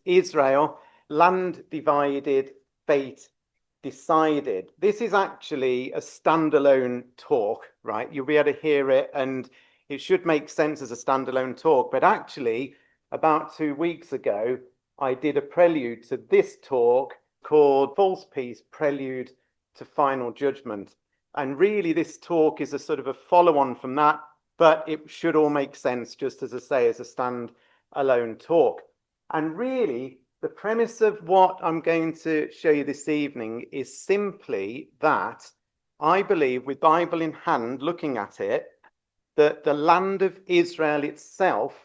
Israel, land divided, fate decided. This is actually a standalone talk, right? You'll be able to hear it and it should make sense as a standalone talk. But actually, about 2 weeks ago, I did a prelude to this talk called False Peace, Prelude to Final Judgment. And really, this talk is a sort of a follow-on from that, but it should all make sense, just as I say, as a stand-alone talk. And really, the premise of what I'm going to show you this evening is simply that I believe, with Bible in hand, looking at it, that the land of Israel itself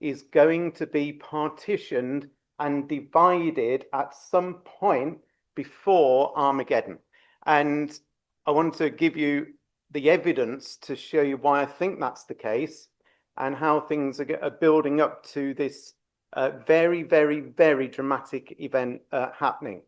is going to be partitioned and divided at some point before Armageddon. And I want to give you the evidence to show you why I think that's the case and how things are building up to this very, very, very dramatic event happening.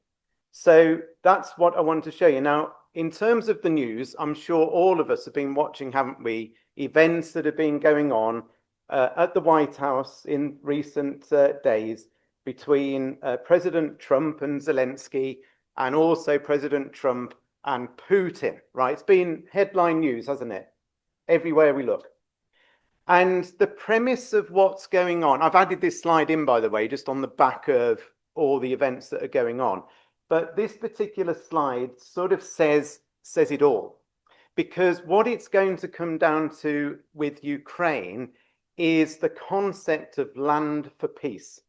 So that's what I want to show you. Now, in terms of the news, I'm sure all of us have been watching, haven't we, events that have been going on at the White House in recent days between President Trump and Zelensky, and also President Trump and Putin, right? It's been headline news, hasn't it? Everywhere we look. And the premise of what's going on, I've added this slide in, by the way, just on the back of all the events that are going on. But this particular slide sort of says it all. Because what it's going to come down to with Ukraine is the concept of land for peace,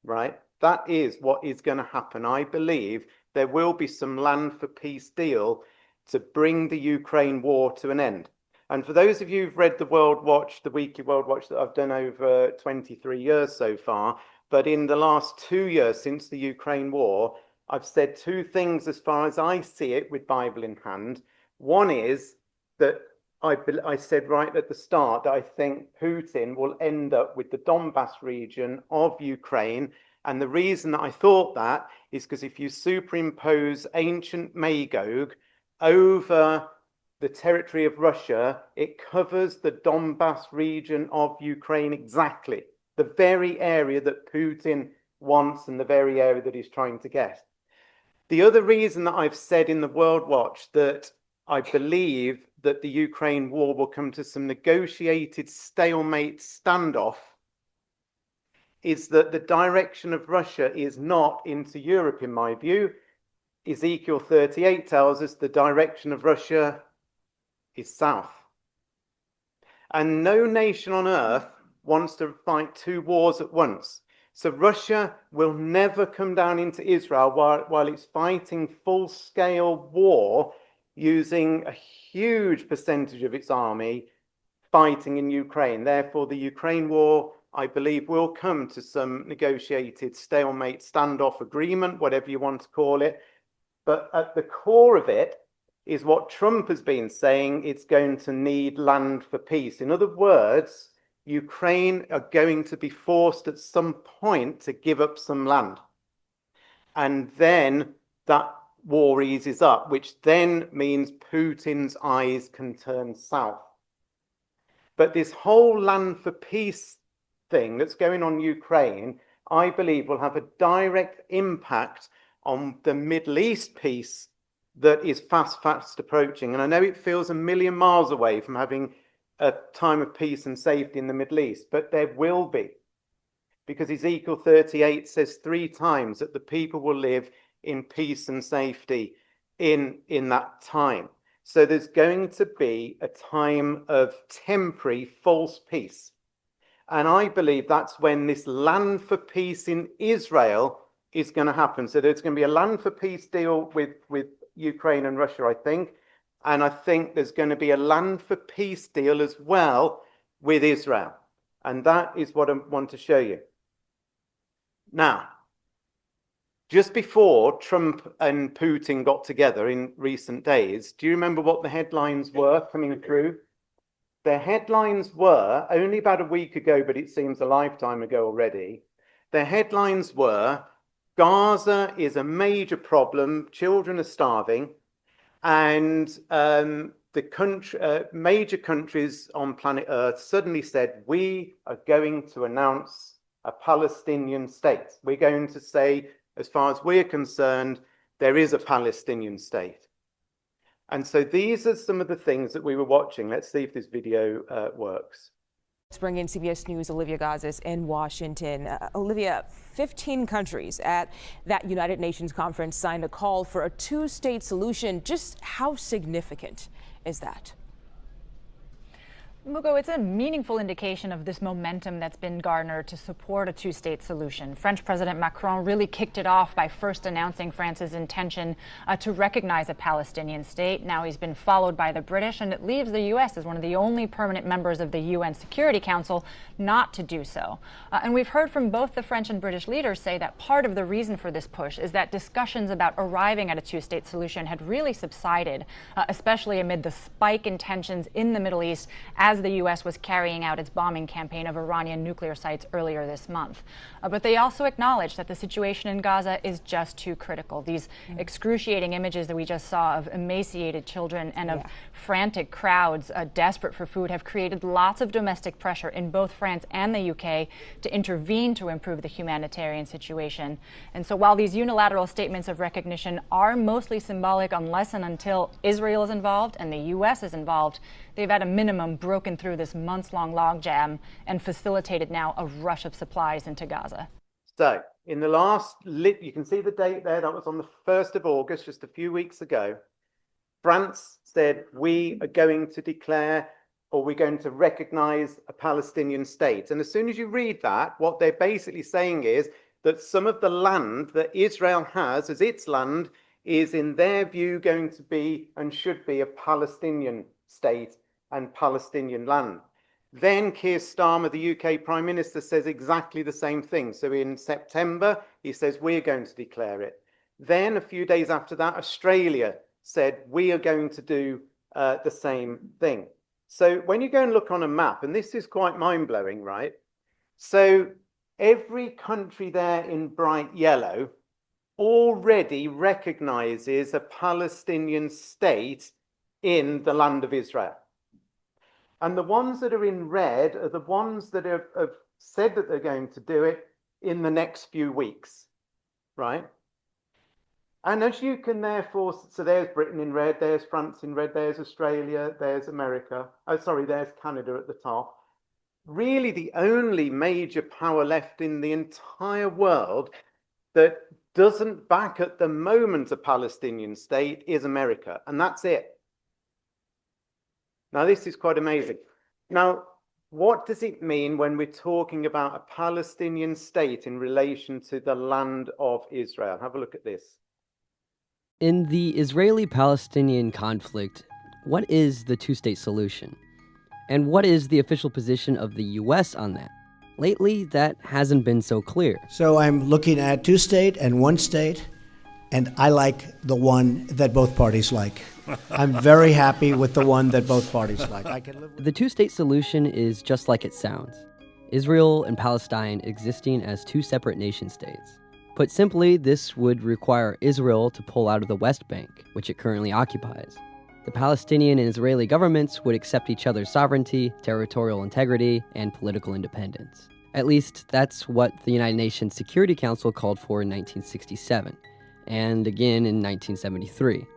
right? That is what is going to happen. I believe there will be some land for peace deal to bring the Ukraine war to an end. And for those of you who've read the World Watch, the weekly World Watch that I've done over 23 years so far, but in the last 2 years since the Ukraine war, I've said two things as far as I see it with Bible in hand. One is that I said right at the start that I think Putin will end up with the Donbass region of Ukraine. And the reason that I thought that is because if you superimpose ancient Magog over the territory of Russia, it covers the Donbass region of Ukraine exactly, the very area that Putin wants and the very area that he's trying to get. The other reason that I've said in the World Watch that I believe that the Ukraine war will come to some negotiated stalemate standoff is that the direction of Russia is not into Europe, in my view. Ezekiel 38 tells us the direction of Russia is south. And no nation on earth wants to fight two wars at once. So Russia will never come down into Israel while it's fighting full-scale war using a huge percentage of its army fighting in Ukraine. Therefore, the Ukraine war, I believe, will come to some negotiated stalemate standoff agreement, whatever you want to call it. But at the core of it is what Trump has been saying: it's going to need land for peace. In other words, Ukraine are going to be forced at some point to give up some land. And then that war eases up, which then means Putin's eyes can turn south. But this whole land for peace thing that's going on in Ukraine, I believe, will have a direct impact on the Middle East peace that is fast approaching. And I know it feels a million miles away from having a time of peace and safety in the Middle East, but there will be. Because Ezekiel 38 says 3 times that the people will live in peace and safety in that time. So there's going to be a time of temporary false peace. And I believe that's when this land for peace in Israel is going to happen. So there's going to be a land for peace deal with Ukraine and Russia, I think. And I think there's going to be a land for peace deal as well with Israel. And that is what I want to show you. Now, just before Trump and Putin got together in recent days, do you remember what the headlines were coming through? The headlines were, only about a week ago, but it seems a lifetime ago already, the headlines were, Gaza is a major problem, children are starving, and the major countries on planet Earth suddenly said, we are going to announce a Palestinian state. We're going to say, as far as we're concerned, there is a Palestinian state. And so these are some of the things that we were watching. Let's see if this video works. Let's bring in CBS News' Olivia Gazis in Washington. Olivia, 15 countries at that United Nations conference signed a call for a two-state solution. Just how significant is that? Mugo, it's a meaningful indication of this momentum that's been garnered to support a two-state solution. French President Macron really kicked it off by first announcing France's intention to recognize a Palestinian state. Now he's been followed by the British, and it leaves the U.S. as one of the only permanent members of the UN Security Council not to do so. And we've heard from both the French and British leaders say that part of the reason for this push is that discussions about arriving at a two-state solution had really subsided, especially amid the spike in tensions in the Middle East as the U.S. was carrying out its bombing campaign of Iranian nuclear sites earlier this month. But they also acknowledged that the situation in Gaza is just too critical. These excruciating images that we just saw of emaciated children and of frantic crowds desperate for food have created lots of domestic pressure in both France and the UK to intervene to improve the humanitarian situation. And so while these unilateral statements of recognition are mostly symbolic unless and until Israel is involved and the U.S. is involved, they've at a minimum broken through this months-long logjam and facilitated now a rush of supplies into Gaza. So in the last, you can see the date there, that was on the 1st of August, just a few weeks ago. France said, we are going to declare, or we're going to recognize a Palestinian state. And as soon as you read that, what they're basically saying is that some of the land that Israel has as its land is, in their view, going to be and should be a Palestinian state and Palestinian land. Then Keir Starmer, the UK Prime Minister, says exactly the same thing. So in September, he says, we're going to declare it. Then a few days after that, Australia said, we are going to do the same thing. So when you go and look on a map, and this is quite mind-blowing, right? So every country there in bright yellow already recognizes a Palestinian state in the land of Israel. And the ones that are in red are the ones that have said that they're going to do it in the next few weeks, right? And as you can therefore, so there's Britain in red, there's France in red, there's Australia, there's America. Oh, sorry, there's Canada at the top. Really the only major power left in the entire world that doesn't back at the moment a Palestinian state is America, and that's it. Now, this is quite amazing. Now, what does it mean when we're talking about a Palestinian state in relation to the land of Israel? Have a look at this. In the Israeli-Palestinian conflict, what is the two-state solution? And what is the official position of the U.S. on that? Lately, that hasn't been so clear. So I'm looking at two-state and one state, and I like the one that both parties like. I'm very happy with the one that both parties like. I can live with The two-state solution is just like it sounds. Israel and Palestine existing as two separate nation-states. Put simply, this would require Israel to pull out of the West Bank, which it currently occupies. The Palestinian and Israeli governments would accept each other's sovereignty, territorial integrity, and political independence. At least, that's what the United Nations Security Council called for in 1967, and again in 1973.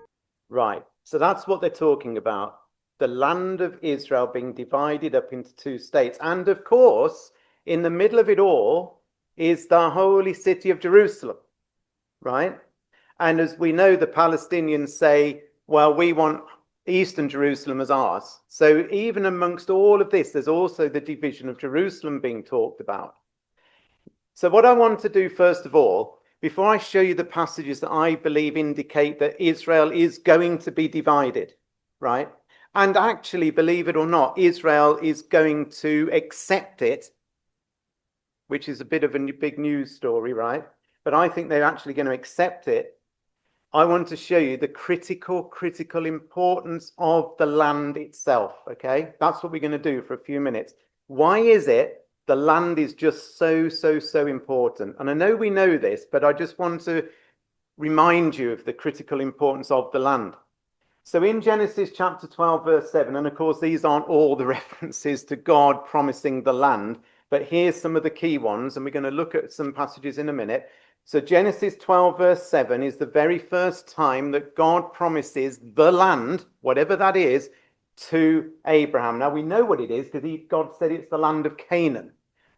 Right. So that's what they're talking about. The land of Israel being divided up into two states. And of course, in the middle of it all is the holy city of Jerusalem, right? And as we know, the Palestinians say, well, we want Eastern Jerusalem as ours. So even amongst all of this, there's also the division of Jerusalem being talked about. So what I want to do, first of all, before I show you the passages that I believe indicate that Israel is going to be divided, right? And actually, believe it or not, Israel is going to accept it, which is a bit of a big news story, right? But I think they're actually going to accept it. I want to show you the critical importance of the land itself, okay? That's what we're going to do for a few minutes. Why is it the land is just so important? And I know we know this, but I just want to remind you of the critical importance of the land. So in Genesis chapter 12, verse 7, and of course, these aren't all the references to God promising the land, But here's some of the key ones, and we're going to look at some passages in a minute. So Genesis 12, verse 7 is the very first time that God promises the land, whatever that is, to Abraham. Now we know what it is because God said it's the land of Canaan.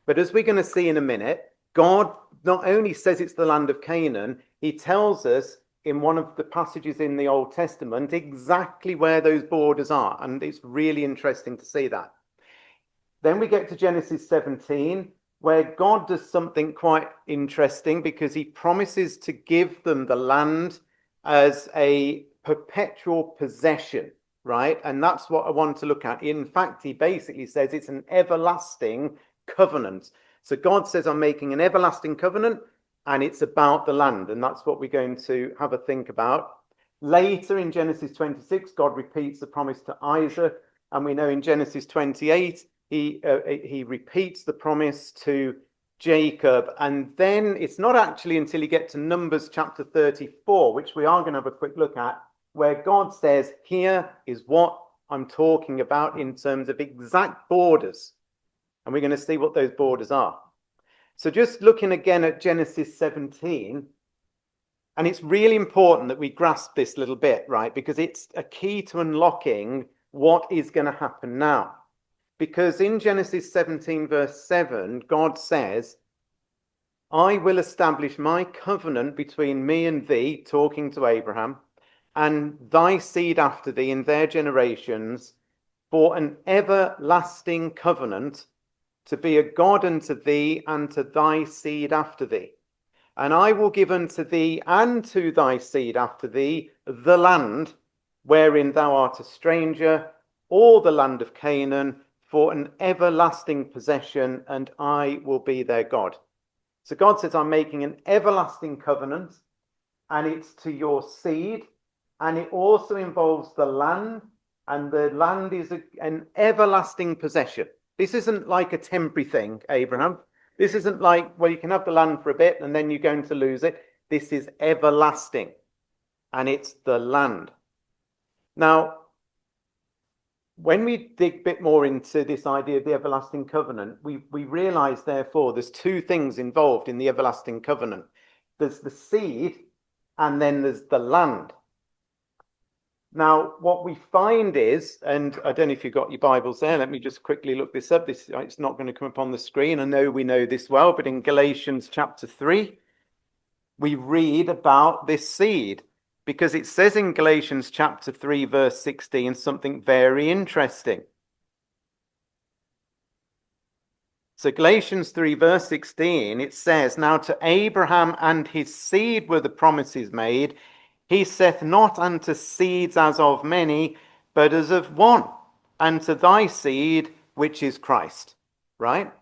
But as we're going to see in a minute, God not only says it's the land of Canaan, he tells us in one of the passages in the Old Testament exactly where those borders are. And it's really interesting to see that. Then we get to Genesis 17, where God does something quite interesting because he promises to give them the land as a perpetual possession, right? And that's what I want to look at. In fact, he basically says it's an everlasting covenant. So God says, I'm making an everlasting covenant, and it's about the land. And that's what we're going to have a think about. Later in Genesis 26, God repeats the promise to Isaac. And we know in Genesis 28, he repeats the promise to Jacob. And then it's not actually until you get to Numbers chapter 34, which we are going to have a quick look at, where God says, here is what I'm talking about in terms of exact borders. And we're going to see what those borders are. So just looking again at Genesis 17, and it's really important that we grasp this little bit, right? Because it's a key to unlocking what is going to happen now. Because in Genesis 17, verse 7, God says, I will establish my covenant between me and thee, talking to Abraham, and thy seed after thee in their generations, for an everlasting covenant, to be a God unto thee and to thy seed after thee. And I will give unto thee and to thy seed after thee the land wherein thou art a stranger, all the land of Canaan, for an everlasting possession, and I will be their God. So God says, I'm making an everlasting covenant, and it's to your seed, and it also involves the land, and the land is an everlasting possession. This isn't like a temporary thing, Abraham. This isn't like, well, you can have the land for a bit and then you're going to lose it. This is everlasting, and it's the land. Now, when we dig a bit more into this idea of the everlasting covenant, we realize, therefore, there's two things involved in the everlasting covenant. There's the seed, and then there's the land. Now, what we find is, and I don't know if you've got your Bibles there, let me just quickly look this up. It's not going to come up on the screen. I know we know this well, but in Galatians chapter 3, we read about this seed, because it says in Galatians chapter 3, verse 16, something very interesting. So Galatians 3, verse 16, it says, now to Abraham and his seed were the promises made. He saith not unto seeds as of many, but as of one, and to thy seed, which is Christ. Right?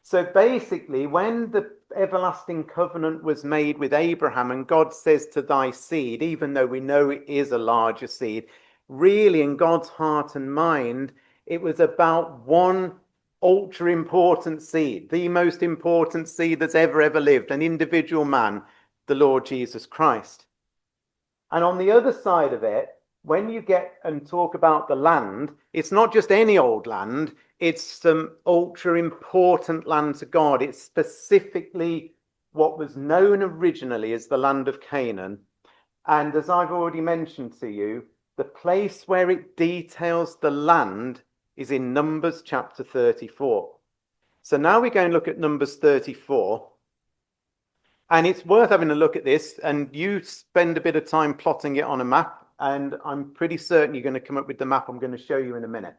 So basically, when the everlasting covenant was made with Abraham, and God says to thy seed, even though we know it is a larger seed, really in God's heart and mind, it was about one ultra important seed, the most important seed that's ever lived, an individual man, the Lord Jesus Christ. And on the other side of it, when you get and talk about the land, it's not just any old land, it's some ultra important land to God. It's specifically what was known originally as the land of Canaan. And as I've already mentioned to you, the place where it details the land is in Numbers chapter 34. So now we go and look at Numbers 34. And it's worth having a look at this, and you spend a bit of time plotting it on a map, and I'm pretty certain you're going to come up with the map I'm going to show you in a minute.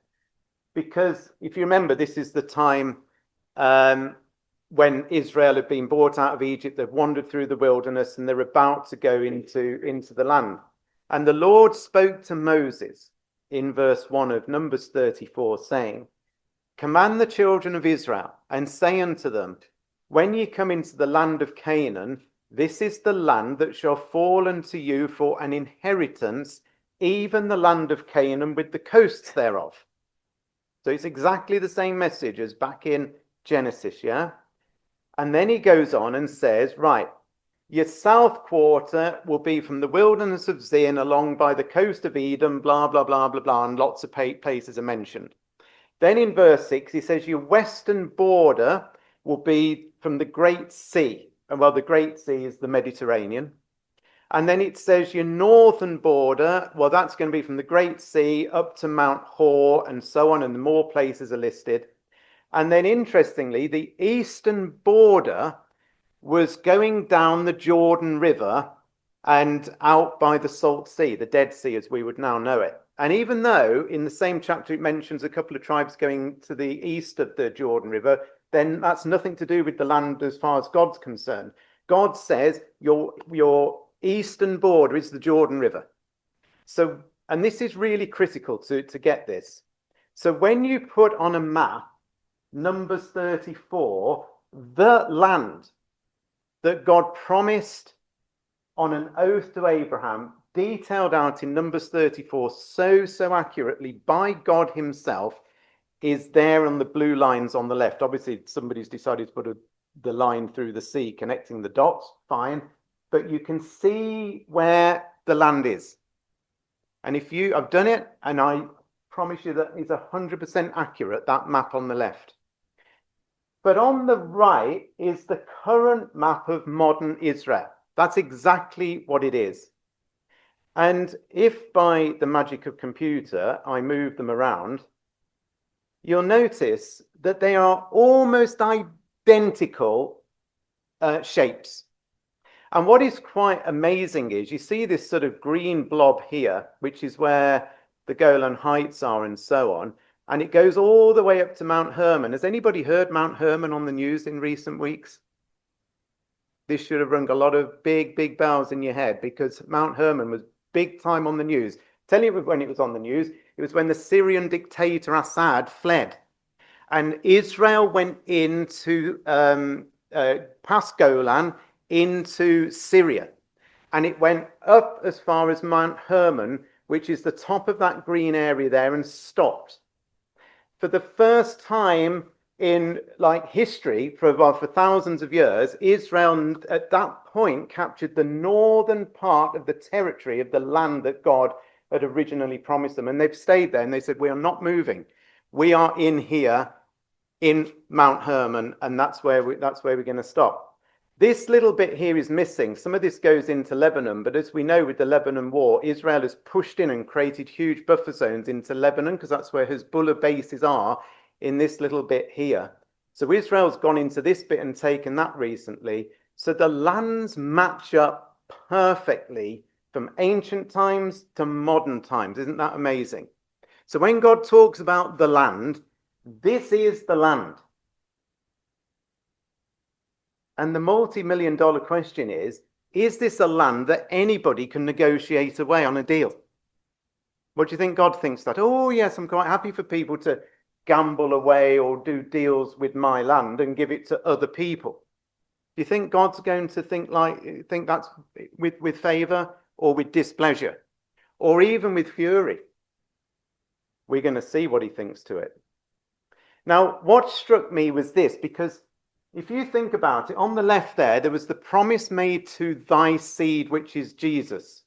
Because if you remember, this is the time when Israel had been brought out of Egypt, they've wandered through the wilderness, and they're about to go into the land. And the Lord spoke to Moses in verse 1 of Numbers 34, saying, command the children of Israel, and say unto them, when ye come into the land of Canaan, this is the land that shall fall unto you for an inheritance, even the land of Canaan with the coasts thereof. So it's exactly the same message as back in Genesis, yeah? And then he goes on and says, right, your south quarter will be from the wilderness of Zin along by the coast of Edom, blah, blah, blah, blah, blah, and lots of places are mentioned. Then in verse 6, he says, your western border will be from the Great Sea. And well, the Great Sea is the Mediterranean. And then it says your northern border, well, that's going to be from the Great Sea up to Mount Hor and so on, and more places are listed. And then interestingly, the eastern border was going down the Jordan River and out by the Salt Sea, the Dead Sea as we would now know it. And even though in the same chapter it mentions a couple of tribes going to the east of the Jordan River, then that's nothing to do with the land as far as God's concerned. God says your eastern border is the Jordan River. So, and this is really critical to get this. So when you put on a map Numbers 34, the land that God promised on an oath to Abraham, detailed out in Numbers 34 so accurately by God himself, is there on the blue lines on the left. Obviously, somebody's decided to put the line through the sea connecting the dots, fine. But you can see where the land is. And I've done it, and I promise you that is 100% accurate, that map on the left. But on the right is the current map of modern Israel. That's exactly what it is. And if by the magic of computer I move them around, you'll notice that they are almost identical shapes. And what is quite amazing is you see this sort of green blob here, which is where the Golan Heights are and so on. And it goes all the way up to Mount Hermon. Has anybody heard Mount Hermon on the news in recent weeks? This should have rung a lot of big bells in your head, because Mount Hermon was big time on the news. Tell you when it was on the news. It was when the Syrian dictator Assad fled. And Israel went into past Golan into Syria. And it went up as far as Mount Hermon, which is the top of that green area there, and stopped. For the first time in history, for thousands of years, Israel at that point captured the northern part of the territory of the land that God had originally promised them. And they've stayed there, and they said, we are not moving. We are in here in Mount Hermon, and that's where we're going to stop. This little bit here is missing. Some of this goes into Lebanon, but as we know with the Lebanon war, Israel has pushed in and created huge buffer zones into Lebanon, because that's where Hezbollah bases are, in this little bit here. So Israel's gone into this bit and taken that recently. So the lands match up perfectly from ancient times to modern times. Isn't that amazing? So when God talks about the land, this is the land. And the multi-million-dollar question is this a land that anybody can negotiate away on a deal? What do you think God thinks that? Oh, yes, I'm quite happy for people to gamble away or do deals with my land and give it to other people. Do you think God's going to think that's with favor or with displeasure or even with fury? We're going to see what he thinks to it. Now, what struck me was this, because if you think about it, on the left there was the promise made to thy seed, which is Jesus.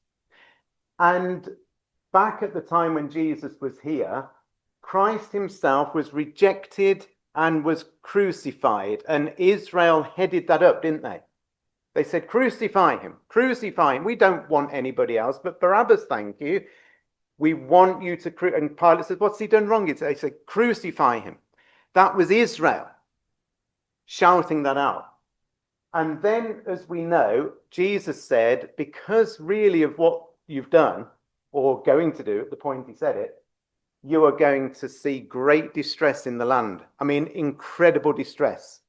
And back at the time when Jesus was here, Christ himself was rejected and was crucified. And Israel headed that up, didn't they? They said, crucify him, crucify him. We don't want anybody else, but Barabbas, thank you. We want you to And Pilate said, what's he done wrong? They said, crucify him. That was Israel shouting that out. And then, as we know, Jesus said, because really of what you've done, or going to do at the point he said it, you are going to see great distress in the land. I mean, incredible distress.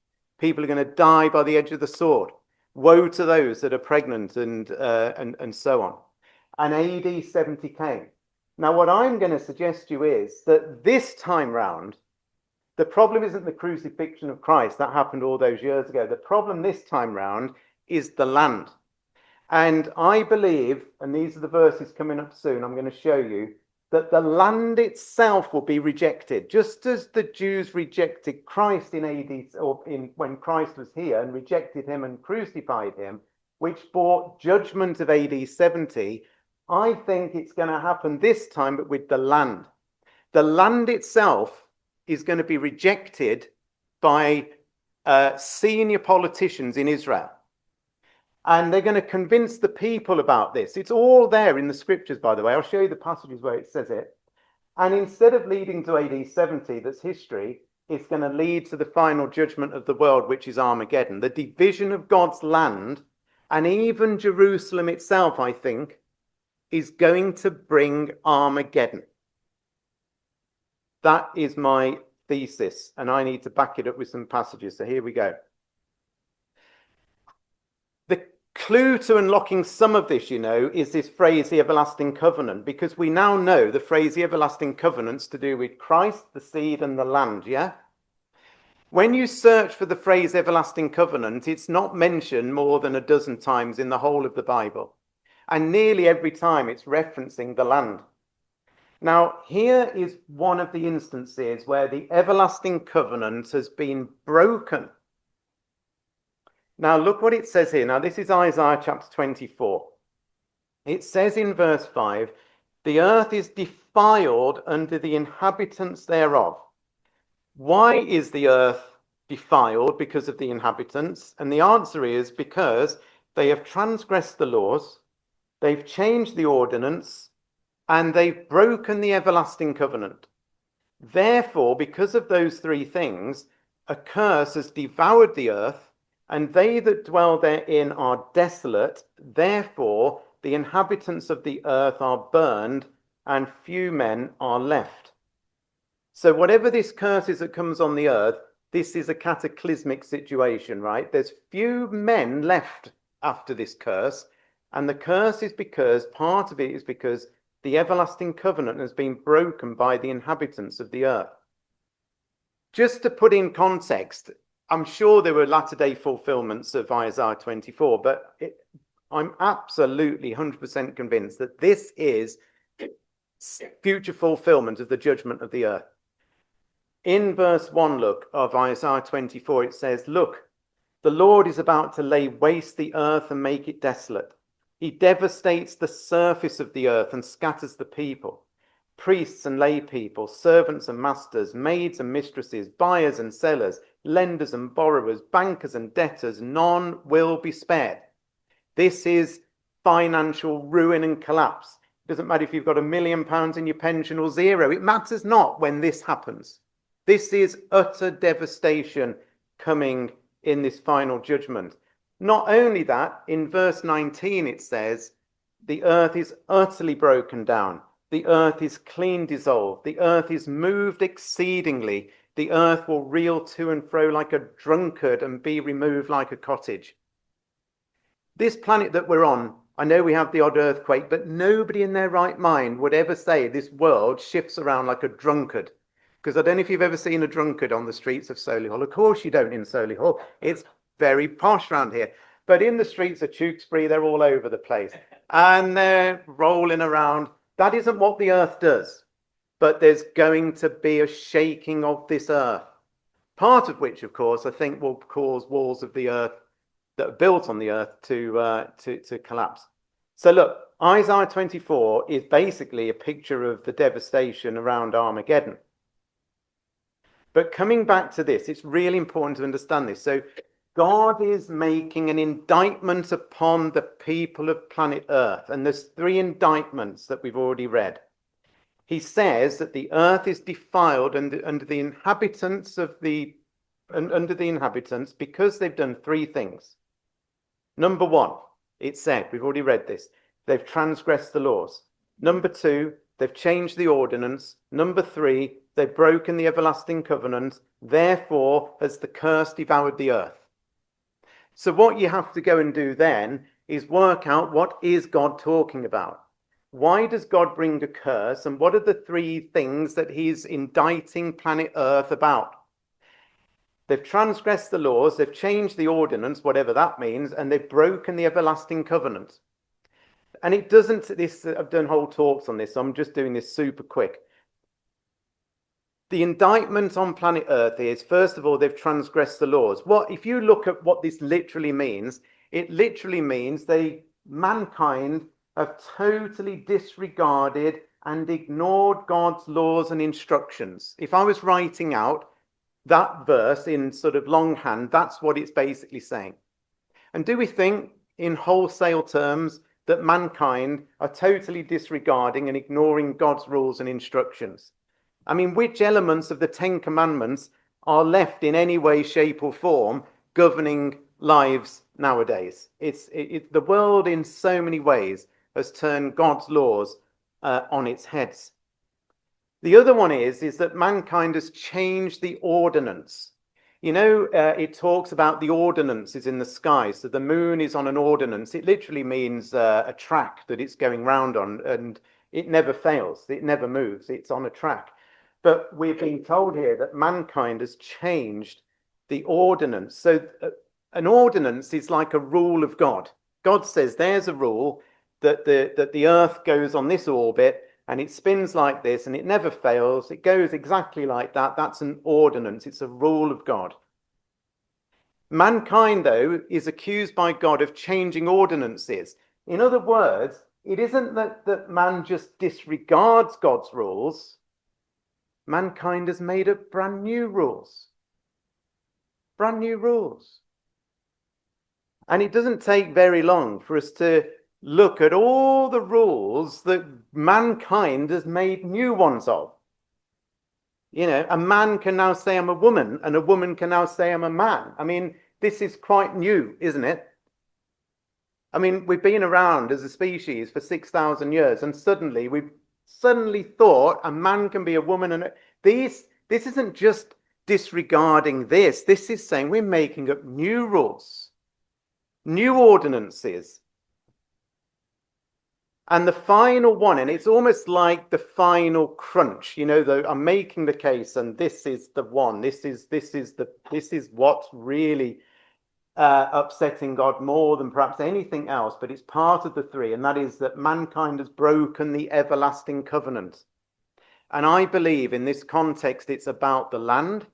People are going to die by the edge of the sword. Woe to those that are pregnant and so on. And AD 70 came. Now, what I'm going to suggest to you is that this time round, the problem isn't the crucifixion of Christ. That happened all those years ago. The problem this time round is the land. And I believe, and these are the verses coming up soon, I'm going to show you, that the land itself will be rejected, just as the Jews rejected Christ in AD, or when Christ was here, and rejected him and crucified him, which brought judgment of AD 70. I think it's going to happen this time, but with the land. The land itself is going to be rejected by senior politicians in Israel. And they're going to convince the people about this. It's all there in the scriptures, by the way. I'll show you the passages where it says it. And instead of leading to AD 70, that's history, it's going to lead to the final judgment of the world, which is Armageddon. The division of God's land, and even Jerusalem itself, I think, is going to bring Armageddon. That is my thesis, and I need to back it up with some passages. So here we go. The clue to unlocking some of this, is this phrase, the everlasting covenant, because we now know the phrase, the everlasting covenant's to do with Christ, the seed, and the land, yeah? When you search for the phrase everlasting covenant, it's not mentioned more than a dozen times in the whole of the Bible. And nearly every time it's referencing the land. Now, here is one of the instances where the everlasting covenant has been broken. Now, look what it says here. Now, this is Isaiah chapter 24. It says in verse 5, the earth is defiled under the inhabitants thereof. Why is the earth defiled? Because of the inhabitants. And the answer is because they have transgressed the laws, they've changed the ordinance, and they've broken the everlasting covenant. Therefore, because of those three things, a curse has devoured the earth, and they that dwell therein are desolate. Therefore, the inhabitants of the earth are burned, and few men are left. So whatever this curse is that comes on the earth, this is a cataclysmic situation, right? There's few men left after this curse, and the curse is because, part of it is because the everlasting covenant has been broken by the inhabitants of the earth. Just to put in context, I'm sure there were latter-day fulfillments of Isaiah 24, but I'm absolutely 100% convinced that this is future fulfillment of the judgment of the earth. In verse 1, look, of Isaiah 24, it says, look, the Lord is about to lay waste the earth and make it desolate. He devastates the surface of the earth and scatters the people. Priests and lay people, servants and masters, maids and mistresses, buyers and sellers, lenders and borrowers, bankers and debtors, none will be spared. This is financial ruin and collapse. It doesn't matter if you've got £1 million in your pension or zero. It matters not when this happens. This is utter devastation coming in this final judgment. Not only that, in verse 19 it says, the earth is utterly broken down. The earth is clean dissolved. The earth is moved exceedingly. The earth will reel to and fro like a drunkard and be removed like a cottage. This planet that we're on, I know we have the odd earthquake, but nobody in their right mind would ever say this world shifts around like a drunkard. Because I don't know if you've ever seen a drunkard on the streets of Solihull. Of course you don't in Solihull. It's very posh around here. But in the streets of Tewkesbury, they're all over the place. And they're rolling around. That isn't what the earth does. But there's going to be a shaking of this earth. Part of which, of course, I think will cause walls of the earth that are built on the earth to collapse. So look, Isaiah 24 is basically a picture of the devastation around Armageddon. But coming back to this, it's really important to understand this. So God is making an indictment upon the people of planet Earth. And there's three indictments that we've already read. He says that the earth is defiled under the inhabitants because they've done three things. Number one, it said, we've already read this, they've transgressed the laws. Number two, they've changed the ordinance. Number three, they've broken the everlasting covenant. Therefore, has the curse devoured the earth. So what you have to go and do then is work out, what is God talking about? Why does God bring a curse? And what are the three things that he's indicting planet Earth about? They've transgressed the laws, they've changed the ordinance, whatever that means, and they've broken the everlasting covenant. And it doesn't, I've done whole talks on this, so I'm just doing this super quick. The indictment on planet Earth is, first of all, they've transgressed the laws. If you look at what this literally means, it literally means mankind have totally disregarded and ignored God's laws and instructions. If I was writing out that verse in sort of longhand, that's what it's basically saying. And do we think in wholesale terms that mankind are totally disregarding and ignoring God's rules and instructions? I mean, which elements of the Ten Commandments are left in any way, shape or form governing lives nowadays? The world in so many ways has turned God's laws on its heads. The other one is that mankind has changed the ordinance. You know, it talks about the ordinances in the sky. So the moon is on an ordinance. It literally means a track that it's going round on, and it never fails. It never moves. It's on a track. But we're being told here that mankind has changed the ordinance. So an ordinance is like a rule of God. God says there's a rule that the earth goes on this orbit and it spins like this and it never fails. It goes exactly like that. That's an ordinance. It's a rule of God. Mankind, though, is accused by God of changing ordinances. In other words, it isn't that man just disregards God's rules. Mankind has made up brand new rules. Brand new rules. And it doesn't take very long for us to look at all the rules that mankind has made new ones of. You know, a man can now say I'm a woman, and a woman can now say I'm a man. I mean, this is quite new, isn't it? I mean, we've been around as a species for 6,000 years, and we've suddenly thought a man can be a woman. And this isn't just disregarding this. This is saying we're making up new rules, new ordinances. And the final one, and it's almost like the final crunch, you know, I'm making the case, and this is the one. This is what's really upsetting God more than perhaps anything else, but it's part of the three, and that is that mankind has broken the everlasting covenant. And I believe in this context it's about the land,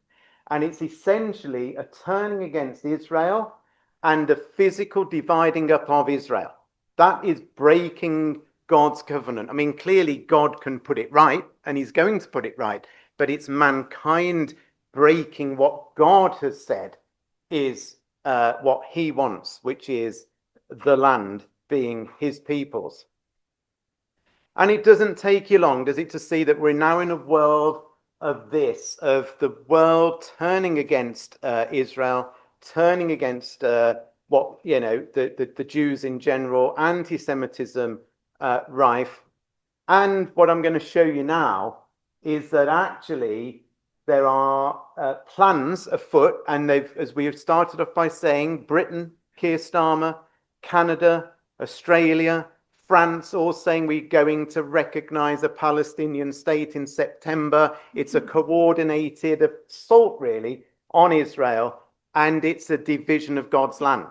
and it's essentially a turning against Israel and a physical dividing up of Israel. That is breaking God's covenant. I mean, clearly God can put it right, and he's going to put it right, but it's mankind breaking what God has said is what he wants, which is the land being his people's. And it doesn't take you long, does it, to see that we're now in a world of the world turning against Israel, turning against what, you know, the Jews in general, anti-Semitism rife. And what I'm going to show you now is that actually there are plans afoot, and they've, as we have started off by saying, Britain, Keir Starmer, Canada, Australia, France, all saying we're going to recognize a Palestinian state in September. It's a coordinated assault, really, on Israel, and it's a division of God's land.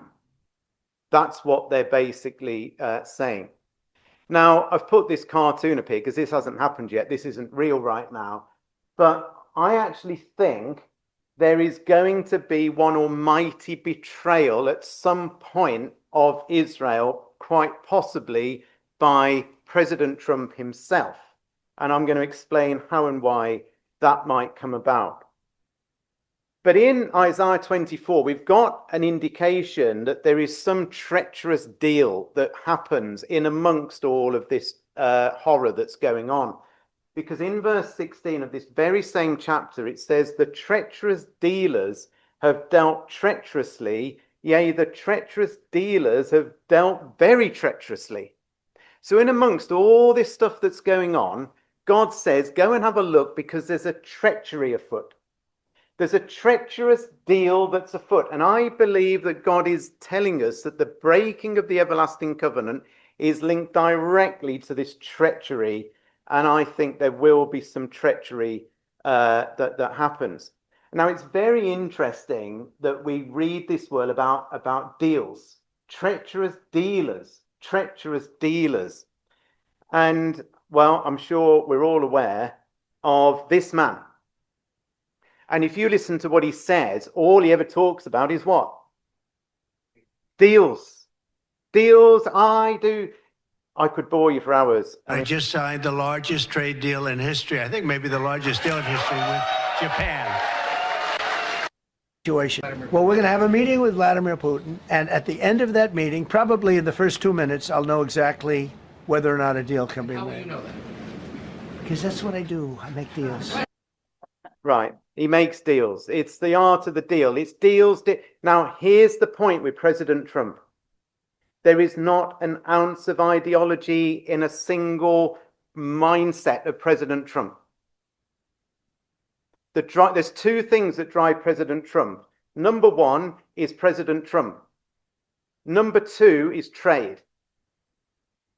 That's what they're basically saying. Now, I've put this cartoon up here because this hasn't happened yet. This isn't real right now. But I actually think there is going to be one almighty betrayal at some point of Israel, quite possibly by President Trump himself. And I'm going to explain how and why that might come about. But in Isaiah 24, we've got an indication that there is some treacherous deal that happens in amongst all of this horror that's going on. Because in verse 16 of this very same chapter, it says, the treacherous dealers have dealt treacherously, yea, the treacherous dealers have dealt very treacherously. So in amongst all this stuff that's going on, God says, go and have a look because there's a treachery afoot. There's a treacherous deal that's afoot. And I believe that God is telling us that the breaking of the everlasting covenant is linked directly to this treachery. And I think there will be some treachery that happens. Now, it's very interesting that we read this word about deals. Treacherous dealers. Treacherous dealers. And, well, I'm sure we're all aware of this man. And if you listen to what he says, all he ever talks about is what? Deals. Deals. I I could bore you for hours. I just signed the largest trade deal in history. I think maybe the largest deal in history with Japan. Well, we're going to have a meeting with Vladimir Putin, and at the end of that meeting, probably in the first 2 minutes, I'll know exactly whether or not a deal can be made. How will you know that? Because that's what I do. I make deals. Right. He makes deals. It's the art of the deal. It's deals. Now, here's the point with President Trump. There is not an ounce of ideology in a single mindset of President Trump. There's two things that drive President Trump. Number one is President Trump. Number two is trade.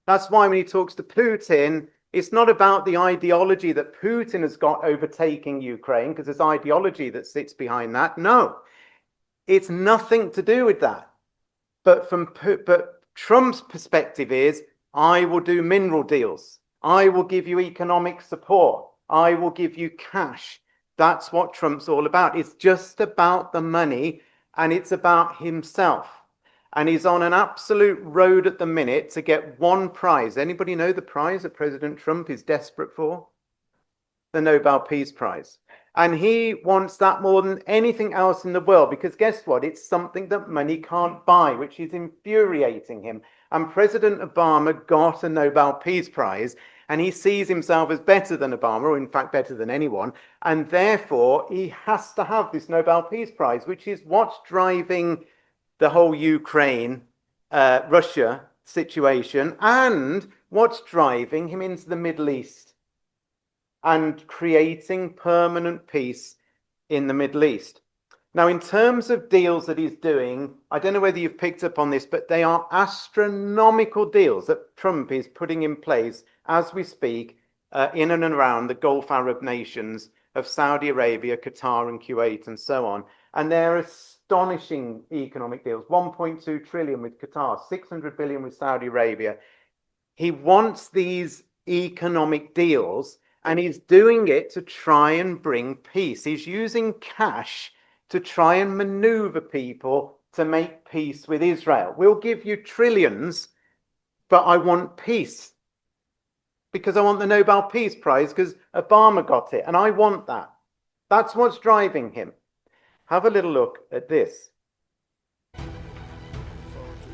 That's why when he talks to Putin, it's not about the ideology that Putin has got overtaking Ukraine, because there's ideology that sits behind that. No, it's nothing to do with that. But Trump's perspective is, I will do mineral deals. I will give you economic support. I will give you cash. That's what Trump's all about. It's just about the money, and it's about himself. And he's on an absolute road at the minute to get one prize. Anybody know the prize that President Trump is desperate for? The Nobel Peace Prize. And he wants that more than anything else in the world, because guess what? It's something that money can't buy, which is infuriating him. And President Obama got a Nobel Peace Prize, and he sees himself as better than Obama, or in fact better than anyone. And therefore, he has to have this Nobel Peace Prize, which is what's driving the whole Ukraine, Russia situation, and what's driving him into the Middle East and creating permanent peace in the Middle East. Now, in terms of deals that he's doing, I don't know whether you've picked up on this, but they are astronomical deals that Trump is putting in place as we speak in and around the Gulf Arab nations of Saudi Arabia, Qatar and Kuwait and so on. And they're astonishing economic deals. 1.2 trillion with Qatar, 600 billion with Saudi Arabia. He wants these economic deals, and he's doing it to try and bring peace. He's using cash to try and maneuver people to make peace with Israel. We'll give you trillions, but I want peace. Because I want the Nobel Peace Prize, because Obama got it, and I want that. That's what's driving him. Have a little look at this.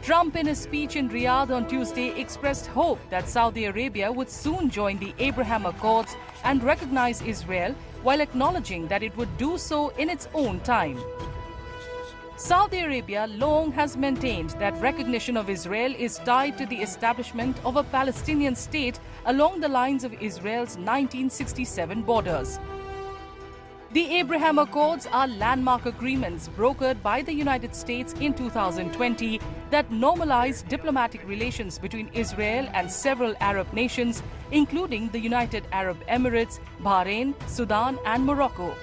Trump, in his speech in Riyadh on Tuesday, expressed hope that Saudi Arabia would soon join the Abraham Accords and recognize Israel, while acknowledging that it would do so in its own time. Saudi Arabia long has maintained that recognition of Israel is tied to the establishment of a Palestinian state along the lines of Israel's 1967 borders. The Abraham Accords are landmark agreements brokered by the United States in 2020 that normalize diplomatic relations between Israel and several Arab nations, including the United Arab Emirates, Bahrain, Sudan, and Morocco.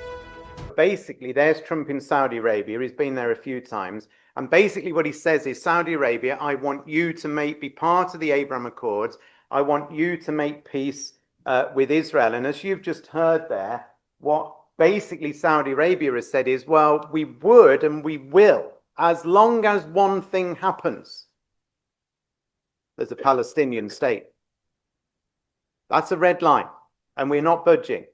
Basically, there's Trump in Saudi Arabia. He's been there a few times. And basically what he says is, Saudi Arabia, I want you to be part of the Abraham Accords. I want you to make peace with Israel. And as you've just heard there, what basically Saudi Arabia has said is, well, we would and we will, as long as one thing happens. There's a Palestinian state. That's a red line, and we're not budging.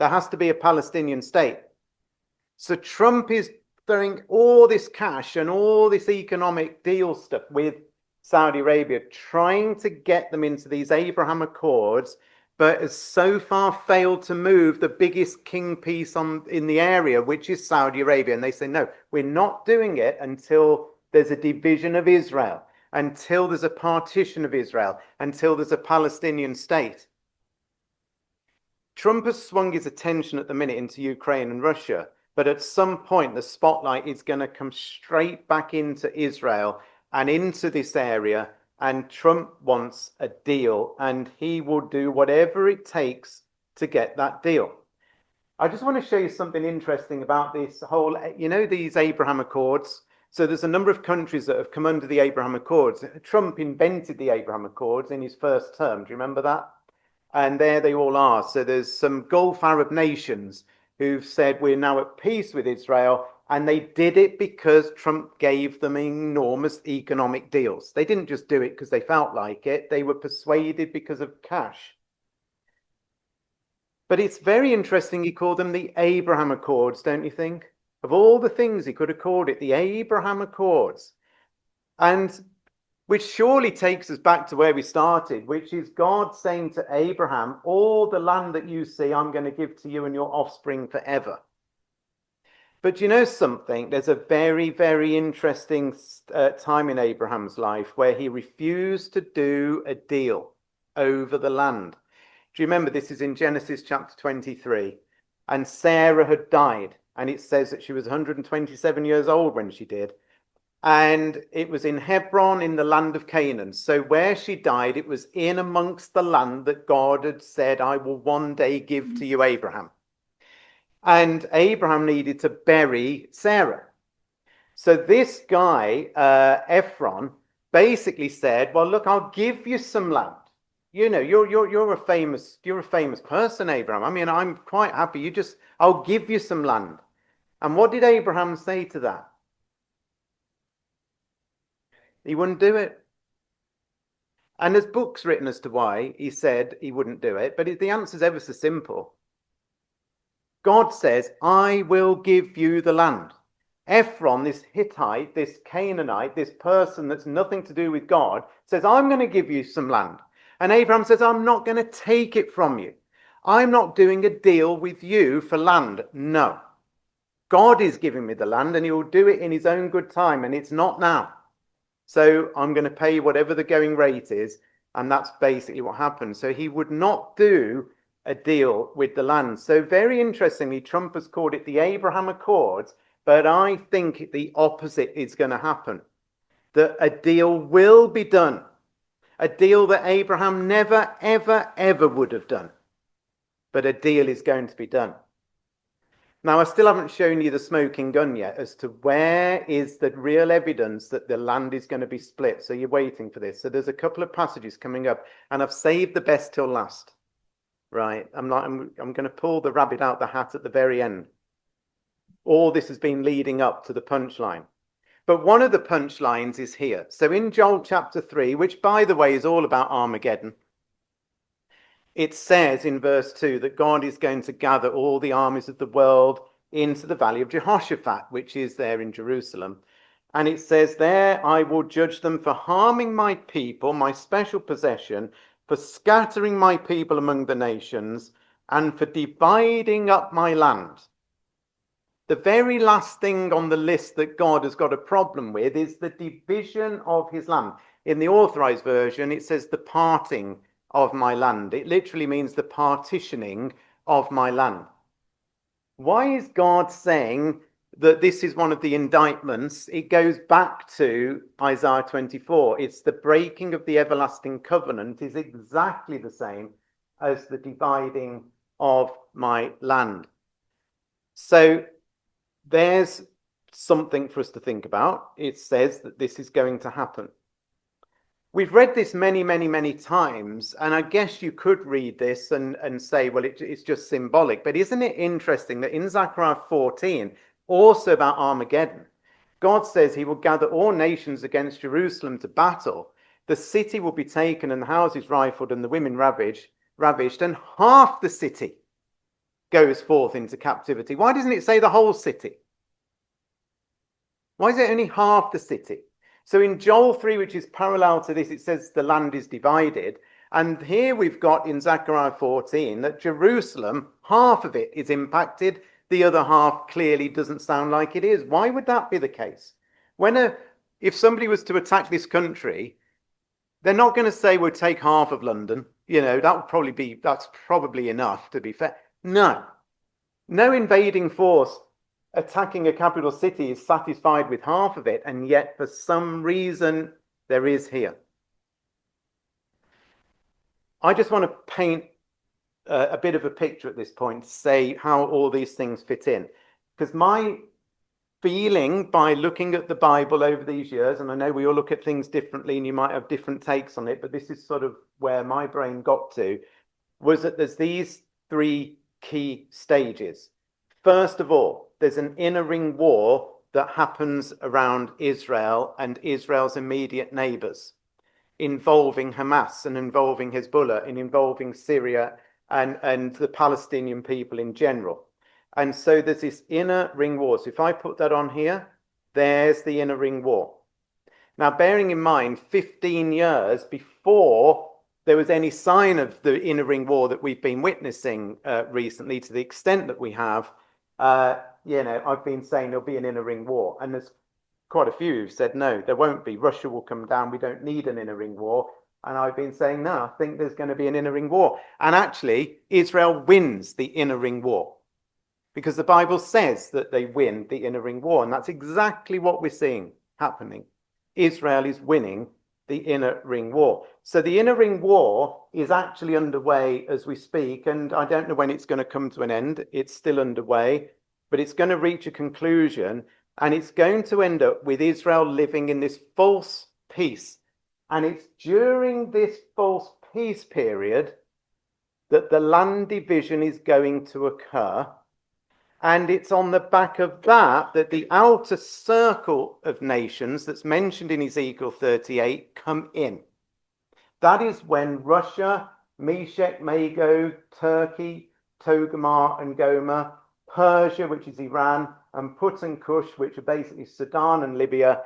There has to be a Palestinian state. So Trump is throwing all this cash and all this economic deal stuff with Saudi Arabia, trying to get them into these Abraham Accords, but has so far failed to move the biggest king piece in the area, which is Saudi Arabia. And they say, no, we're not doing it until there's a division of Israel, until there's a partition of Israel, until there's a Palestinian state. Trump has swung his attention at the minute into Ukraine and Russia, but at some point the spotlight is going to come straight back into Israel and into this area. And Trump wants a deal, and he will do whatever it takes to get that deal. I just want to show you something interesting about this whole, these Abraham Accords. So there's a number of countries that have come under the Abraham Accords. Trump invented the Abraham Accords in his first term. Do you remember that? And there they all are. So there's some Gulf Arab nations who've said we're now at peace with Israel, And they did it because Trump gave them enormous economic deals. They didn't just do it because they felt like it. They were persuaded because of cash. But it's very interesting he called them the Abraham Accords, don't you think? Of all the things he could have called it, the Abraham Accords. And which surely takes us back to where we started, which is God saying to Abraham, all the land that you see, I'm going to give to you and your offspring forever. But you know something? There's a very, very interesting time in Abraham's life where he refused to do a deal over the land. Do you remember this is in Genesis chapter 23? And Sarah had died. And it says that she was 127 years old when she did. And it was in Hebron in the land of Canaan. So where she died, it was in amongst the land that God had said, I will one day give to you, Abraham. And Abraham needed to bury Sarah. So this guy, Ephron, basically said, well, look, I'll give you some land. You know, you're a famous person, Abraham. I mean, I'm quite happy. I'll give you some land. And what did Abraham say to that? He wouldn't do it. And there's books written as to why he said he wouldn't do it, but the answer's ever so simple. God says, I will give you the land. Ephron, this Hittite, this Canaanite, this person that's nothing to do with God, says, I'm going to give you some land. And Abraham says, I'm not going to take it from you. I'm not doing a deal with you for land. No. God is giving me the land and he will do it in his own good time, and it's not now. So I'm going to pay you whatever the going rate is. And that's basically what happened. So he would not do a deal with the land. So very interestingly, Trump has called it the Abraham Accords, but I think the opposite is going to happen. That a deal will be done. A deal that Abraham never, ever, ever would have done. But a deal is going to be done. Now, I still haven't shown you the smoking gun yet as to where is the real evidence that the land is going to be split. So you're waiting for this. So there's a couple of passages coming up, and I've saved the best till last. Right? I'm going to pull the rabbit out the hat at the very end. All this has been leading up to the punchline. But one of the punchlines is here. So in Joel chapter 3, which by the way is all about Armageddon, it says in verse 2 that God is going to gather all the armies of the world into the valley of Jehoshaphat, which is there in Jerusalem. And it says there, I will judge them for harming my people, my special possession, for scattering my people among the nations, and for dividing up my land. The very last thing on the list that God has got a problem with is the division of his land. In the Authorized Version, it says the parting of my land. It literally means the partitioning of my land. Why is God saying that this is one of the indictments? It goes back to Isaiah 24. It's the breaking of the everlasting covenant is exactly the same as the dividing of my land. So there's something for us to think about. It says that this is going to happen. We've read this many, many, many times, and I guess you could read this and say, well, it's just symbolic. But isn't it interesting that in Zechariah 14, also about Armageddon, God says he will gather all nations against Jerusalem to battle. The city will be taken and the houses rifled and the women ravished, and half the city goes forth into captivity. Why doesn't it say the whole city? Why is it only half the city? So in Joel 3, which is parallel to this, it says the land is divided. And here we've got in Zechariah 14 that Jerusalem, half of it is impacted. The other half clearly doesn't sound like it is. Why would that be the case? If somebody was to attack this country, they're not going to say we'll take half of London. You know, that's probably enough, to be fair. No invading force attacking a capital city is satisfied with half of it, and yet for some reason there is here. I just want to paint a bit of a picture at this point to say how all these things fit in. Because my feeling by looking at the Bible over these years, and I know we all look at things differently and you might have different takes on it, but this is sort of where my brain got to, was that there's these three key stages. First of all, there's an inner ring war that happens around Israel and Israel's immediate neighbors, involving Hamas and involving Hezbollah and involving Syria and the Palestinian people in general. And so there's this inner ring war. So if I put that on here, there's the inner ring war. Now, bearing in mind, 15 years before there was any sign of the inner ring war that we've been witnessing recently, to the extent that we have, I've been saying there'll be an inner ring war. And there's quite a few who've said, no, there won't be. Russia will come down. We don't need an inner ring war. And I've been saying, no, I think there's going to be an inner ring war. And actually, Israel wins the inner ring war, because the Bible says that they win the inner ring war. And that's exactly what we're seeing happening. Israel is winning the inner ring war. So the inner ring war is actually underway as we speak. And I don't know when it's going to come to an end. It's still underway, but it's going to reach a conclusion. And it's going to end up with Israel living in this false peace. And it's during this false peace period that the land division is going to occur. And it's on the back of that that the outer circle of nations that's mentioned in Ezekiel 38 come in. That is when Russia, Meshech, Magog, Turkey, Togarmah and Gomer, Persia, which is Iran, and Put and Cush, which are basically Sudan and Libya,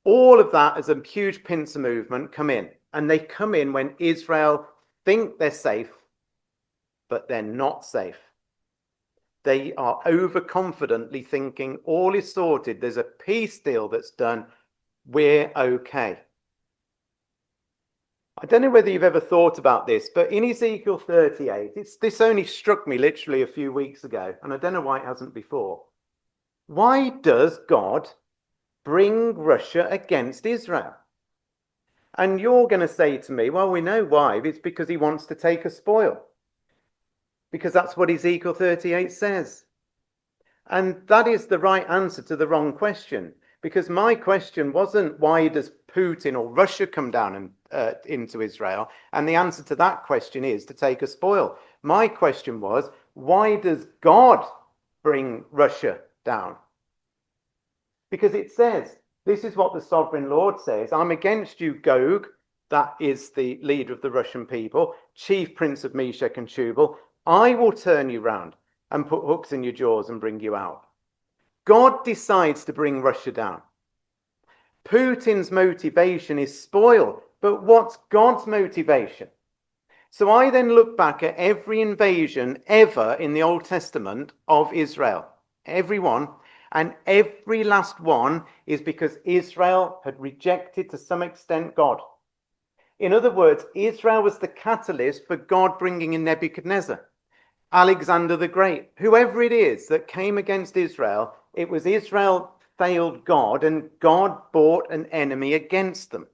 all of that as a huge pincer movement come in. And they come in when Israel think they're safe, but they're not safe. They are overconfidently thinking all is sorted. There's a peace deal that's done. We're okay. I don't know whether you've ever thought about this, but in Ezekiel 38, this only struck me literally a few weeks ago, and I don't know why it hasn't before. Why does God bring Russia against Israel? And you're going to say to me, well, we know why. It's because he wants to take a spoil. Because that's what Ezekiel 38 says. And that is the right answer to the wrong question. Because my question wasn't, why does Putin or Russia come down into Israel? And the answer to that question is to take a spoil. My question was, why does God bring Russia down? Because it says, this is what the sovereign Lord says, I'm against you, Gog, that is the leader of the Russian people, chief prince of Meshech and Tubal. I will turn you round and put hooks in your jaws and bring you out. God decides to bring Russia down. Putin's motivation is spoil, but what's God's motivation? So I then look back at every invasion ever in the Old Testament of Israel, every one, and every last one is because Israel had rejected to some extent God. In other words, Israel was the catalyst for God bringing in Nebuchadnezzar, Alexander the Great, whoever it is that came against Israel. It was Israel failed God and God brought an enemy against them.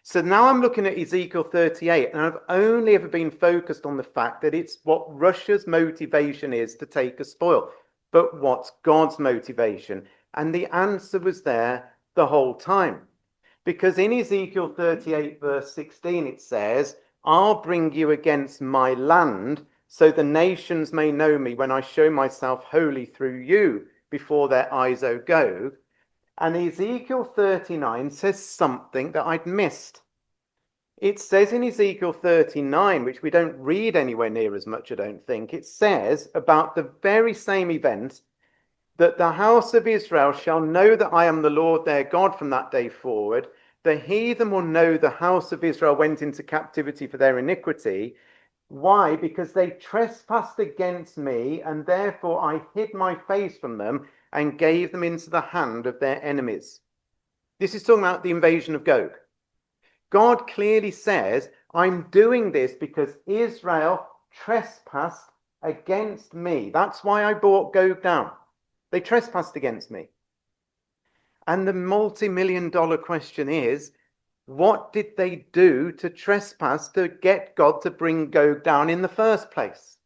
So now I'm looking at Ezekiel 38 and I've only ever been focused on the fact that it's what Russia's motivation is to take a spoil. But what's God's motivation? And the answer was there the whole time. Because in Ezekiel 38 verse 16 it says, I'll bring you against my land so the nations may know me when I show myself holy through you before their eyes, O Gog. And Ezekiel 39 says something that I'd missed. It says in Ezekiel 39, which we don't read anywhere near as much, I don't think, it says about the very same event, that the house of Israel shall know that I am the Lord their God from that day forward. The heathen will know the house of Israel went into captivity for their iniquity. Why? Because they trespassed against me, and therefore I hid my face from them and gave them into the hand of their enemies. This is talking about the invasion of Gog. God clearly says, I'm doing this because Israel trespassed against me. That's why I brought Gog down. They trespassed against me. And the multi-million-dollar question is, what did they do to trespass to get God to bring Gog down in the first place?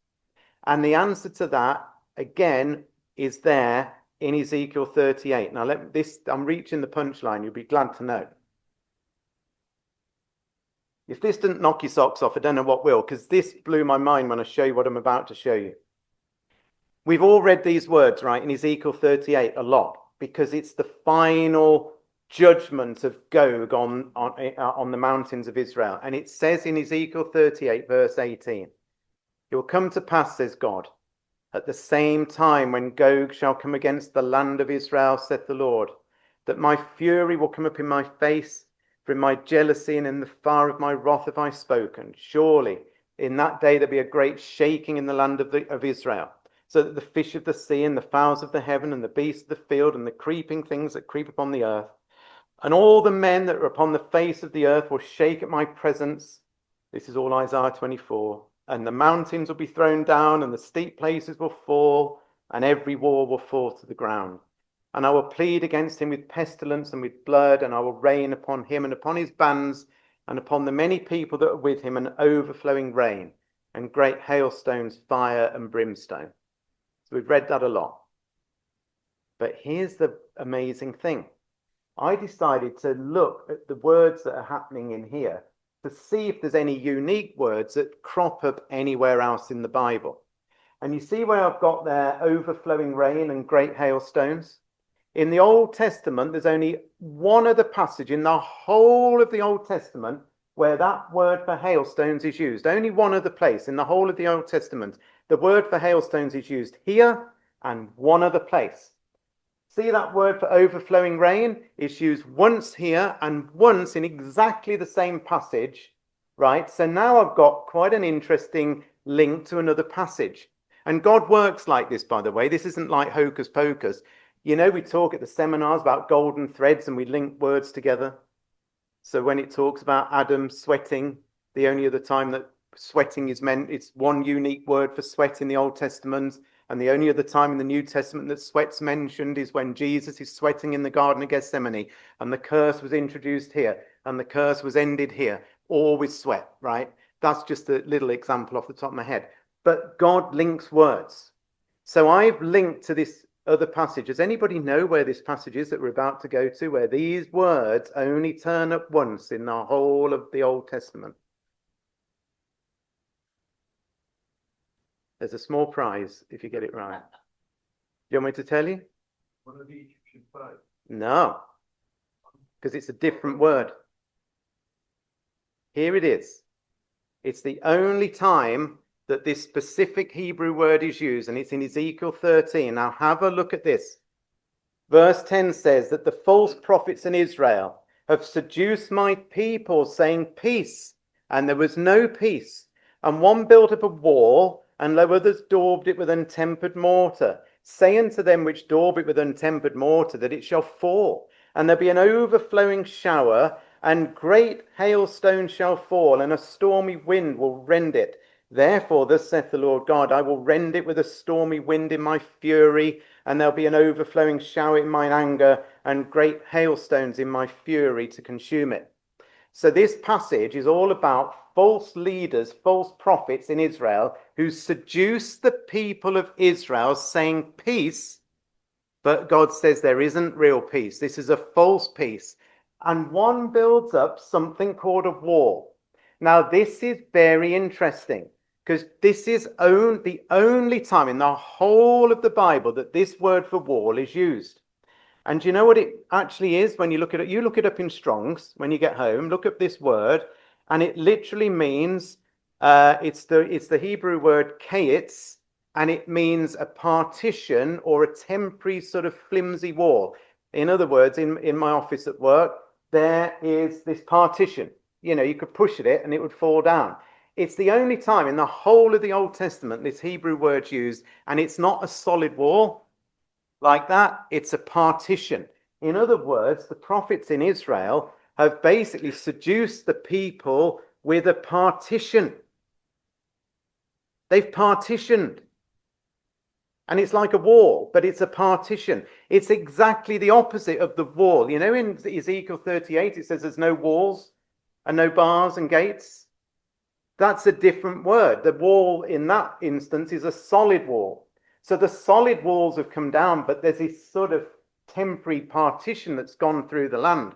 And the answer to that, again, is there in Ezekiel 38. Now, I'm reaching the punchline. You'll be glad to know. If this didn't knock your socks off, I don't know what will, because this blew my mind when I show you what I'm about to show you. We've all read these words, right, in Ezekiel 38 a lot, because it's the final judgment of Gog on the mountains of Israel. And it says in Ezekiel 38, verse 18, it will come to pass, says God, at the same time when Gog shall come against the land of Israel, saith the Lord, that my fury will come up in my face, for in my jealousy and in the fire of my wrath have I spoken. Surely in that day there'll be a great shaking in the land of Israel, so that the fish of the sea and the fowls of the heaven and the beasts of the field and the creeping things that creep upon the earth, and all the men that are upon the face of the earth will shake at my presence. This is all Isaiah 24. And the mountains will be thrown down, and the steep places will fall, and every wall will fall to the ground. And I will plead against him with pestilence and with blood, and I will rain upon him and upon his bands and upon the many people that are with him an overflowing rain and great hailstones, fire and brimstone. So we've read that a lot. But here's the amazing thing. I decided to look at the words that are happening in here to see if there's any unique words that crop up anywhere else in the Bible. And you see where I've got there overflowing rain and great hailstones? In the Old Testament, there's only one other passage in the whole of the Old Testament where that word for hailstones is used. Only one other place in the whole of the Old Testament. The word for hailstones is used here and one other place. See that word for overflowing rain? It's used once here and once in exactly the same passage, right? So now I've got quite an interesting link to another passage. And God works like this, by the way. This isn't like hocus pocus. You know, we talk at the seminars about golden threads and we link words together. So when it talks about Adam sweating, the only other time that sweating is meant, it's one unique word for sweat in the Old Testament. And the only other time in the New Testament that sweat's mentioned is when Jesus is sweating in the Garden of Gethsemane. And the curse was introduced here. And the curse was ended here. All with sweat, right? That's just a little example off the top of my head. But God links words. So I've linked to this other passage. Does anybody know where this passage is that we're about to go to, where these words only turn up once in the whole of the Old Testament? There's a small prize if you get it right. Do you want me to tell you? One of the Egyptian tribes. No, because it's a different word. Here it is. It's the only time that this specific Hebrew word is used, and it's in Ezekiel 13. Now have a look at this. Verse 10 says that the false prophets in Israel have seduced my people, saying peace, and there was no peace. And one built up a wall, and lo, others daubed it with untempered mortar. Say unto them which daub it with untempered mortar that it shall fall, and there be an overflowing shower, and great hailstones shall fall, and a stormy wind will rend it. Therefore, thus saith the Lord God, I will rend it with a stormy wind in my fury, and there'll be an overflowing shower in mine anger, and great hailstones in my fury to consume it. So this passage is all about false leaders, false prophets in Israel who seduce the people of Israel saying peace, but God says there isn't real peace. This is a false peace. And one builds up something called a wall. Now, this is very interesting because this is the only time in the whole of the Bible that this word for wall is used. And do you know what it actually is when you look at it? You look it up in Strong's when you get home, look up this word, and it literally means, it's the Hebrew word kaitz, and it means a partition or a temporary sort of flimsy wall. In other words, in my office at work, there is this partition. You know, you could push at it and it would fall down. It's the only time in the whole of the Old Testament this Hebrew word's used, and it's not a solid wall like that. It's a partition. In other words, the prophets in Israel have basically seduced the people with a partition. They've partitioned. And it's like a wall, but it's a partition. It's exactly the opposite of the wall. You know, in Ezekiel 38, it says there's no walls and no bars and gates. That's a different word. The wall in that instance is a solid wall. So the solid walls have come down, but there's this sort of temporary partition that's gone through the land.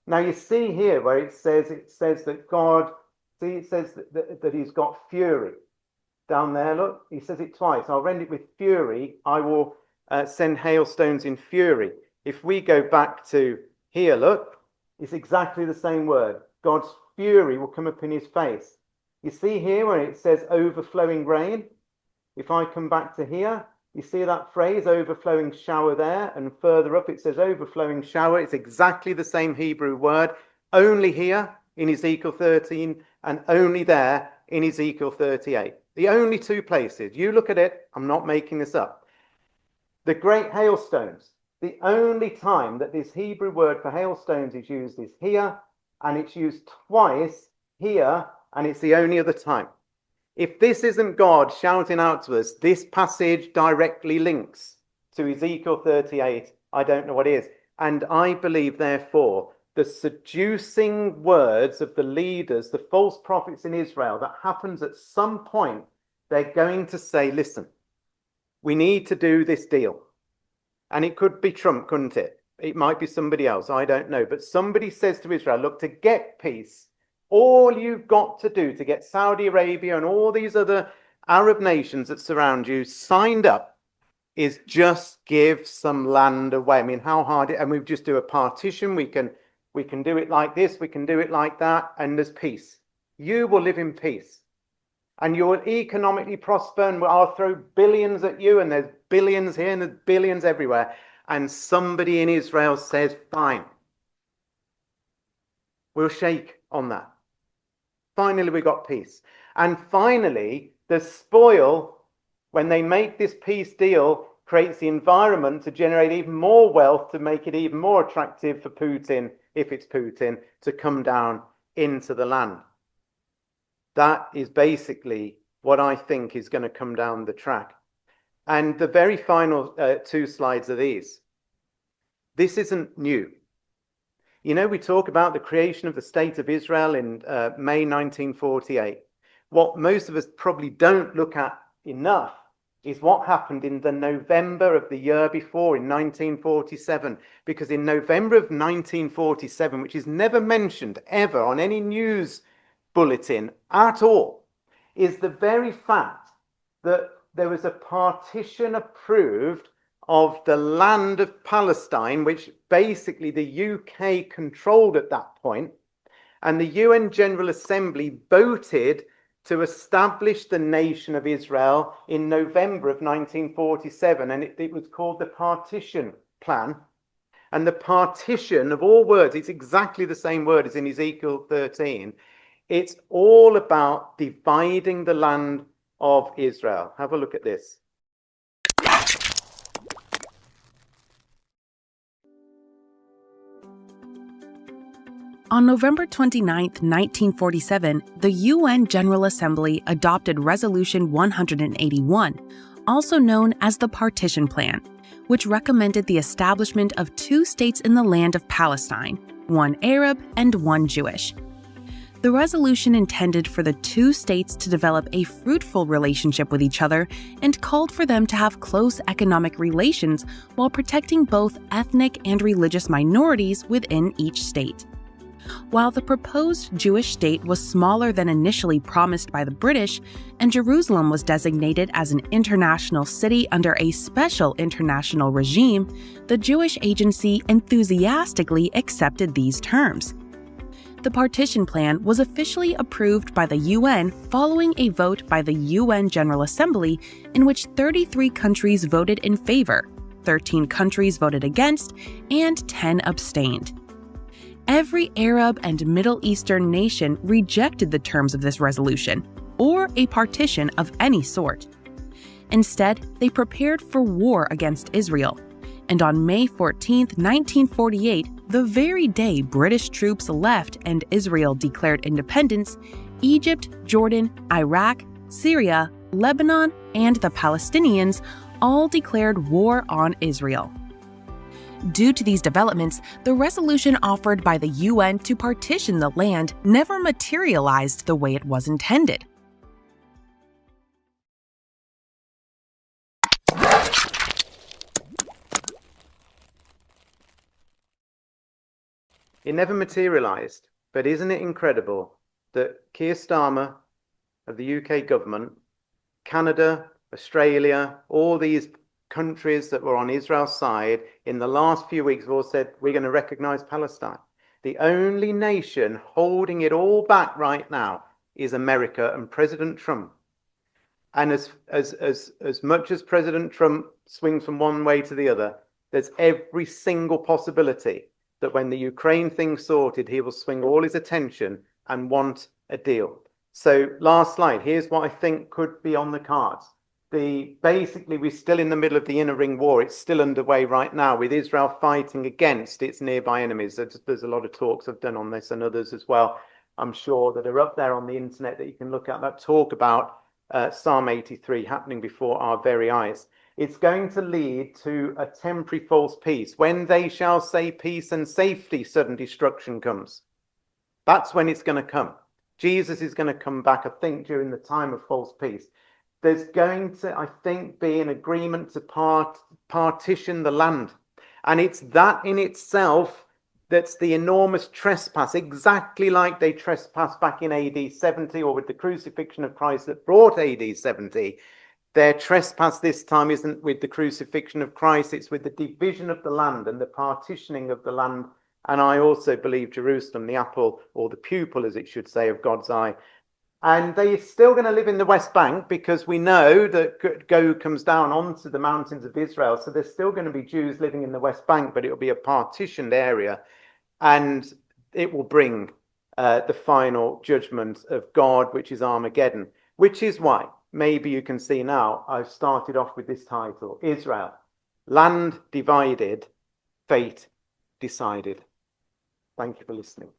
Now you see here where it says that God, see, it says that he's got fury. down there, look, he says it twice. I'll rend it with fury. I will send hailstones in fury. If we go back to here, look, it's exactly the same word. God's fury will come up in his face. You see here where it says overflowing rain? If I come back to here, you see that phrase, overflowing shower there, and further up it says overflowing shower. It's exactly the same Hebrew word, only here in Ezekiel 13 and only there in Ezekiel 38. The only two places. You look at it, I'm not making this up. The great hailstones, the only time that this Hebrew word for hailstones is used is here, and it's used twice here, and it's the only other time. If this isn't God shouting out to us, this passage directly links to Ezekiel 38. I don't know what is. And I believe, therefore, the seducing words of the leaders, the false prophets in Israel, that happens at some point, they're going to say, listen, we need to do this deal. And it could be Trump, couldn't it? It might be somebody else. I don't know. But somebody says to Israel, look, to get peace, all you've got to do to get Saudi Arabia and all these other Arab nations that surround you signed up is just give some land away. I mean, how hard and we just do a partition. We can do it like this. We can do it like that. And there's peace. You will live in peace. And you will economically prosper. And I'll throw billions at you. And there's billions here and there's billions everywhere. And somebody in Israel says, fine. We'll shake on that. Finally, we got peace. And finally, the spoil, when they make this peace deal, creates the environment to generate even more wealth, to make it even more attractive for Putin, if it's Putin, to come down into the land. That is basically what I think is going to come down the track. And the very final two slides are these. This isn't new. You know, we talk about the creation of the State of Israel in May 1948. What most of us probably don't look at enough is what happened in the November of the year before, in 1947. Because in November of 1947, which is never mentioned ever on any news bulletin at all, is the very fact that there was a partition approved of the land of Palestine, which basically the UK controlled at that point, and the UN General Assembly voted to establish the nation of Israel in November of 1947, and it was called the Partition Plan. And the partition, of all words, it's exactly the same word as in Ezekiel 13. It's all about dividing the land of Israel. Have a look at this. On November 29, 1947, the UN General Assembly adopted Resolution 181, also known as the Partition Plan, which recommended the establishment of two states in the land of Palestine, one Arab and one Jewish. The resolution intended for the two states to develop a fruitful relationship with each other and called for them to have close economic relations while protecting both ethnic and religious minorities within each state. While the proposed Jewish state was smaller than initially promised by the British, and Jerusalem was designated as an international city under a special international regime, the Jewish Agency enthusiastically accepted these terms. The Partition Plan was officially approved by the UN following a vote by the UN General Assembly in which 33 countries voted in favor, 13 countries voted against, and 10 abstained. Every Arab and Middle Eastern nation rejected the terms of this resolution, or a partition of any sort. Instead, they prepared for war against Israel. And on May 14, 1948, the very day British troops left and Israel declared independence, Egypt, Jordan, Iraq, Syria, Lebanon, and the Palestinians all declared war on Israel. Due to these developments, the resolution offered by the UN to partition the land never materialized the way it was intended. It never materialized, but isn't it incredible that Keir Starmer of the UK government Canada, Australia, all these countries that were on Israel's side in the last few weeks have all said, we're going to recognize Palestine. The only nation holding it all back right now is America and President Trump. And as much as President Trump swings from one way to the other, there's every single possibility that when the Ukraine thing's sorted, he will swing all his attention and want a deal. So last slide, here's what I think could be on the cards. Basically, we're still in the middle of the inner ring war. It's still underway right now with Israel fighting against its nearby enemies. There's a lot of talks I've done on this and others as well, I'm sure, that are up there on the internet that you can look at that talk about Psalm 83 happening before our very eyes. It's going to lead to a temporary false peace. When they shall say peace and safety, sudden destruction comes. That's when it's going to come. Jesus is going to come back, I think, during the time of false peace. There's going to, I think, be an agreement to partition the land. And it's that in itself that's the enormous trespass, exactly like they trespassed back in AD 70 or with the crucifixion of Christ that brought AD 70. Their trespass this time isn't with the crucifixion of Christ, it's with the division of the land and the partitioning of the land. And I also believe Jerusalem, the apple or the pupil, as it should say, of God's eye. And they're still going to live in the West Bank because we know that Gog comes down onto the mountains of Israel. So there's still going to be Jews living in the West Bank, but it will be a partitioned area. And it will bring the final judgment of God, which is Armageddon, which is why maybe you can see now I've started off with this title, Israel, land divided, fate decided. Thank you for listening.